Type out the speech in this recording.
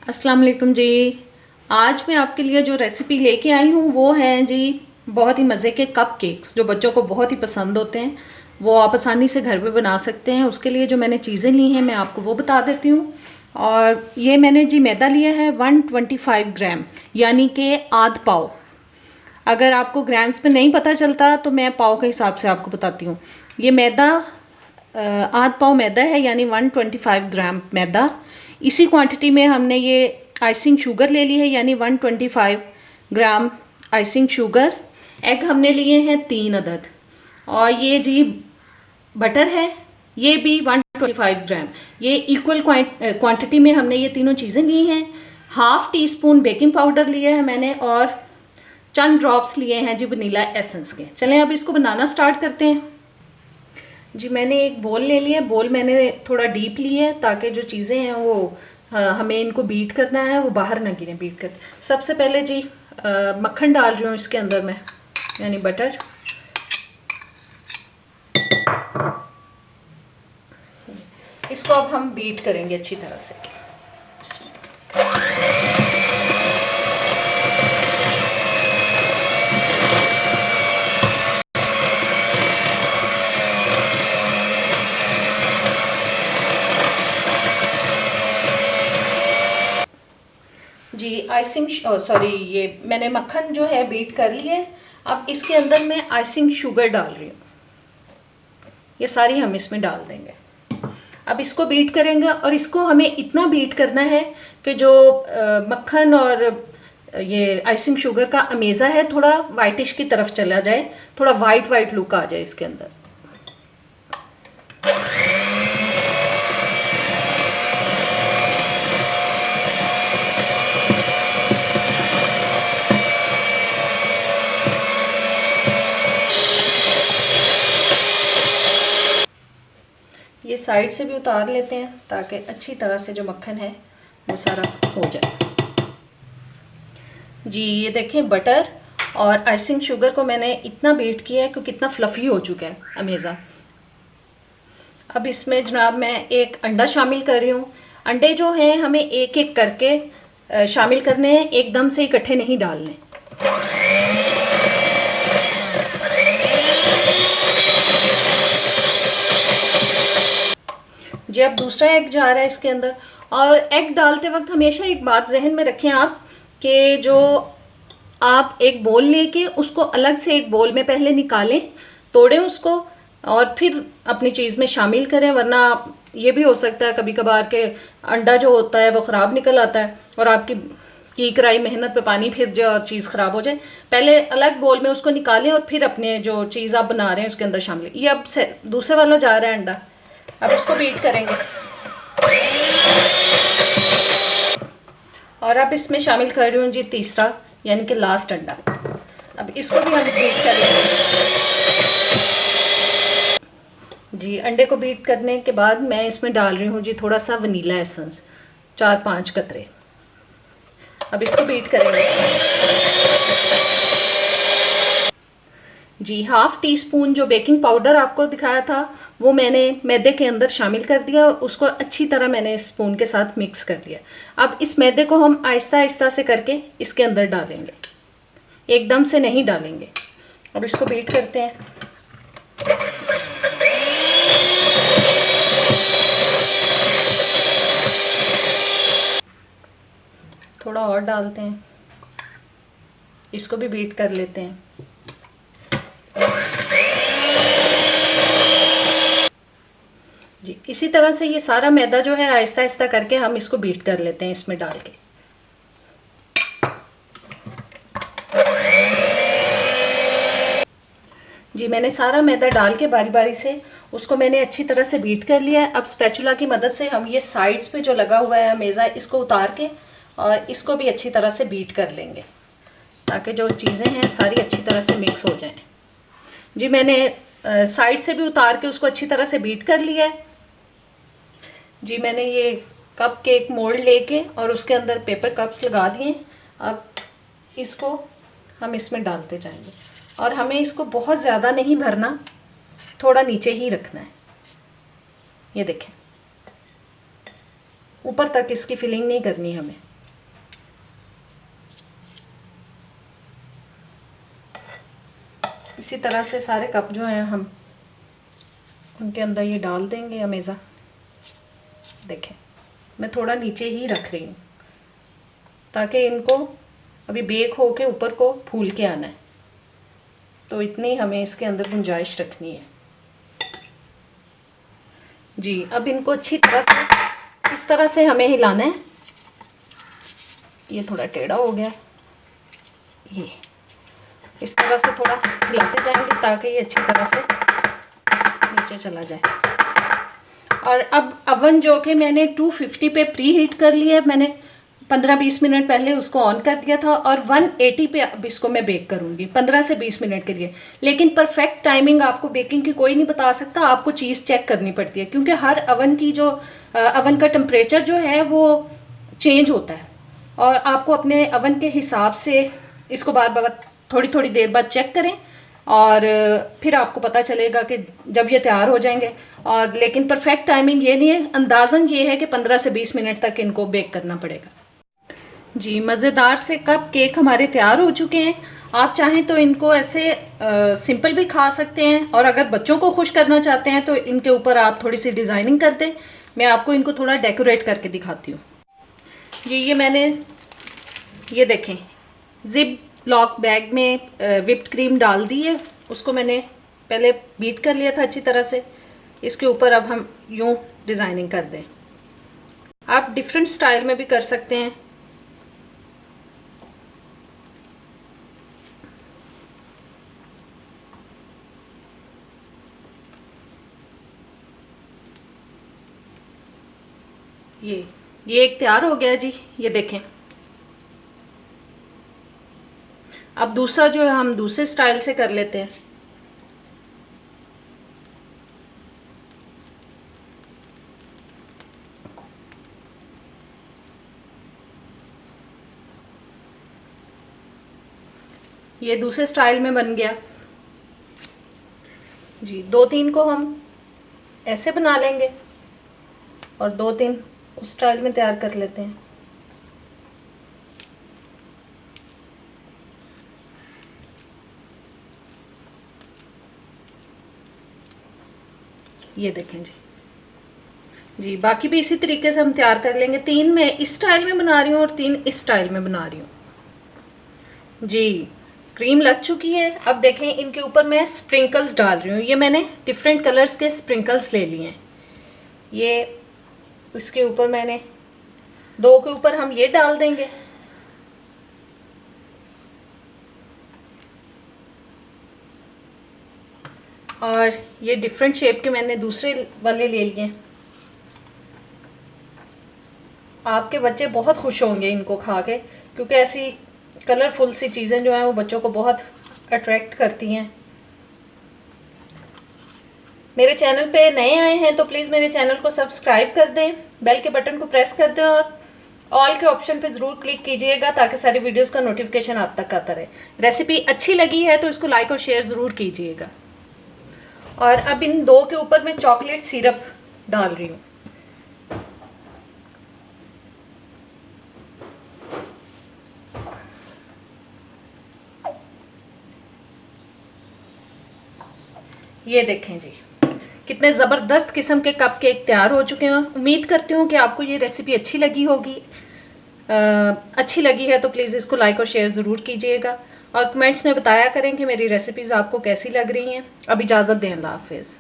अस्सलाम वालेकुम जी। आज मैं आपके लिए जो रेसिपी लेके आई हूँ वो है जी बहुत ही मज़े के कप केक्स, जो बच्चों को बहुत ही पसंद होते हैं। वो आप आसानी से घर पे बना सकते हैं। उसके लिए जो मैंने चीज़ें ली हैं मैं आपको वो बता देती हूँ। और ये मैंने जी मैदा लिया है 125 ग्राम, यानी कि आध पाव। अगर आपको ग्राम्स में नहीं पता चलता तो मैं पाव के हिसाब से आपको बताती हूँ। ये मैदा आध पाव मैदा है, यानी 125 ग्राम मैदा। इसी क्वांटिटी में हमने ये आइसिंग शुगर ले ली है, यानी 125 ग्राम आइसिंग शुगर। एग हमने लिए हैं 3 अदद। और ये जी बटर है, ये भी 125 ग्राम। ये इक्वल क्वांटिटी में हमने ये तीनों चीज़ें ली हैं। Half tea spoon baking powder लिया है मैंने, और चंद ड्रॉप्स लिए हैं जी वनीला एसेंस के। चलें अब इसको बनाना स्टार्ट करते हैं। जी मैंने एक बोल ले लिया। बोल मैंने थोड़ा डीप लिया है ताकि जो चीज़ें हैं वो हमें इनको बीट करना है वो बाहर ना गिरें बीट कर। सबसे पहले जी मक्खन डाल रही हूँ इसके अंदर मैं, यानी बटर। इसको अब हम बीट करेंगे अच्छी तरह से। जी आइसिंग सॉरी, ये मैंने मक्खन जो है बीट कर लिया है। अब इसके अंदर मैं आइसिंग शुगर डाल रही हूँ। ये सारी हम इसमें डाल देंगे। अब इसको बीट करेंगे, और इसको हमें इतना बीट करना है कि जो मक्खन और ये आइसिंग शुगर का अमेज़ा है थोड़ा वाइटिश की तरफ चला जाए, थोड़ा वाइट वाइट लुक आ जाए इसके अंदर। ये साइड से भी उतार लेते हैं ताकि अच्छी तरह से जो मक्खन है वो सारा हो जाए। जी ये देखें, बटर और आइसिंग शुगर को मैंने इतना बीट किया है क्योंकि इतना फ्लफ़ी हो चुका है अमेज़ा। अब इसमें जनाब मैं एक अंडा शामिल कर रही हूँ। अंडे जो हैं हमें एक एक करके शामिल करने हैं, एकदम से इकट्ठे नहीं डालने। जी अब दूसरा एग जा रहा है इसके अंदर। और एग डालते वक्त हमेशा एक बात जहन में रखें आप, कि जो आप एक बोल लेके उसको अलग से एक बोल में पहले निकालें, तोड़ें उसको, और फिर अपनी चीज़ में शामिल करें। वरना ये भी हो सकता है कभी कभार के अंडा जो होता है वो ख़राब निकल आता है और आपकी की कराई मेहनत पे पानी फिर जाए और चीज़ ख़राब हो जाए। पहले अलग बोल में उसको निकालें और फिर अपने जो चीज़ आप बना रहे हैं उसके अंदर शामिल। ये अब दूसरे वाला जा रहा है अंडा। अब इसको बीट करेंगे, और अब इसमें शामिल कर रही हूँ जी तीसरा, यानी कि लास्ट अंडा। अब इसको भी हम बीट करेंगे। जी अंडे को बीट करने के बाद मैं इसमें डाल रही हूँ जी थोड़ा सा वनीला एसेंस, 4-5 कतरे। अब इसको बीट करेंगे। जी हाफ टी स्पून जो बेकिंग पाउडर आपको दिखाया था वो मैंने मैदे के अंदर शामिल कर दिया, और उसको अच्छी तरह मैंने स्पून के साथ मिक्स कर लिया। अब इस मैदे को हम आहिस्ता आहिस्ता से करके इसके अंदर डालेंगे, एकदम से नहीं डालेंगे। अब इसको बीट करते हैं। थोड़ा और डालते हैं, इसको भी बीट कर लेते हैं। जी इसी तरह से ये सारा मैदा जो है आहिस्ता आहिस्ता करके हम इसको बीट कर लेते हैं इसमें डाल के। जी मैंने सारा मैदा डाल के बारी बारी से उसको मैंने अच्छी तरह से बीट कर लिया है। अब स्पैचुला की मदद से हम ये साइड्स पे जो लगा हुआ है मेज़ा, इसको उतार के और इसको भी अच्छी तरह से बीट कर लेंगे ताकि जो चीज़ें हैं सारी अच्छी तरह से मिक्स हो जाएं। जी मैंने साइड से भी उतार के उसको अच्छी तरह से बीट कर लिया है। जी मैंने ये कप केक मोल्ड लेके और उसके अंदर पेपर कप्स लगा दिए। अब इसको हम इसमें डालते जाएंगे, और हमें इसको बहुत ज़्यादा नहीं भरना, थोड़ा नीचे ही रखना है। ये देखें, ऊपर तक इसकी फिलिंग नहीं करनी हमें, इसी तरह से सारे कप जो हैं हम उनके अंदर ये डाल देंगे अमेज़ा। देखें मैं थोड़ा नीचे ही रख रही हूँ ताकि इनको अभी बेक हो के ऊपर को फूल के आना है, तो इतनी हमें इसके अंदर गुंजाइश रखनी है जी। अब इनको अच्छी तरह से इस तरह से हमें हिलाना है। ये थोड़ा टेढ़ा हो गया, ये इस तरह से थोड़ा हिलाते जाएंगे ताकि ये अच्छी तरह से नीचे चला जाए। और अब अवन जो कि मैंने 250 पे प्री हीट कर लिया है, मैंने 15-20 मिनट पहले उसको ऑन कर दिया था, और 180 पे अब इसको मैं बेक करूँगी 15 से 20 मिनट के लिए। लेकिन परफेक्ट टाइमिंग आपको बेकिंग की कोई नहीं बता सकता, आपको चीज़ चेक करनी पड़ती है क्योंकि हर अवन की जो अवन का टेम्परेचर जो है वो चेंज होता है, और आपको अपने अवन के हिसाब से इसको बार बार थोड़ी थोड़ी देर बाद चेक करें, और फिर आपको पता चलेगा कि जब ये तैयार हो जाएंगे। और लेकिन परफेक्ट टाइमिंग ये नहीं है, अंदाज़न ये है कि 15 से 20 मिनट तक इनको बेक करना पड़ेगा जी। मज़ेदार से कप केक हमारे तैयार हो चुके हैं। आप चाहें तो इनको ऐसे सिंपल भी खा सकते हैं, और अगर बच्चों को खुश करना चाहते हैं तो इनके ऊपर आप थोड़ी सी डिज़ाइनिंग कर दें। मैं आपको इनको थोड़ा डेकोरेट करके दिखाती हूँ जी। ये मैंने ये देखें जिप लॉक बैग में विप्ड क्रीम डाल दी है, उसको मैंने पहले बीट कर लिया था अच्छी तरह से। इसके ऊपर अब हम यूँ डिज़ाइनिंग कर दें। आप डिफरेंट स्टाइल में भी कर सकते हैं। ये एक तैयार हो गया जी, ये देखें। अब दूसरा जो है हम दूसरे स्टाइल से कर लेते हैं। ये दूसरे स्टाइल में बन गया जी। 2-3 को हम ऐसे बना लेंगे और 2-3 उस स्टाइल में तैयार कर लेते हैं। ये देखें जी, बाकी भी इसी तरीके से हम तैयार कर लेंगे। 3 मैं इस स्टाइल में बना रही हूँ और 3 इस स्टाइल में बना रही हूँ जी। क्रीम लग चुकी है। अब देखें इनके ऊपर मैं स्प्रिंकल्स डाल रही हूँ। ये मैंने डिफरेंट कलर्स के स्प्रिंकल्स ले लिए हैं। ये इसके ऊपर मैंने 2 के ऊपर हम ये डाल देंगे, और ये डिफरेंट शेप के मैंने दूसरे वाले ले लिए। आपके बच्चे बहुत खुश होंगे इनको खा के, क्योंकि ऐसी कलरफुल सी चीज़ें जो हैं वो बच्चों को बहुत अट्रैक्ट करती हैं। मेरे चैनल पे नए आए हैं तो प्लीज़ मेरे चैनल को सब्सक्राइब कर दें, बेल के बटन को प्रेस कर दें, और ऑल के ऑप्शन पे ज़रूर क्लिक कीजिएगा ताकि सारी वीडियोस का नोटिफिकेशन आप तक आता रहे। रेसिपी अच्छी लगी है तो इसको लाइक और शेयर ज़रूर कीजिएगा। और अब इन 2 के ऊपर मैं चॉकलेट सिरप डाल रही हूँ। ये देखें जी, कितने ज़बरदस्त किस्म के कप केक तैयार हो चुके हैं। उम्मीद करती हूँ कि आपको ये रेसिपी अच्छी लगी होगी। अच्छी लगी है तो प्लीज़ इसको लाइक और शेयर ज़रूर कीजिएगा, और कमेंट्स में बताया करें कि मेरी रेसिपीज़ आपको कैसी लग रही हैं। अब इजाज़त दें, अल्लाह हाफिज़।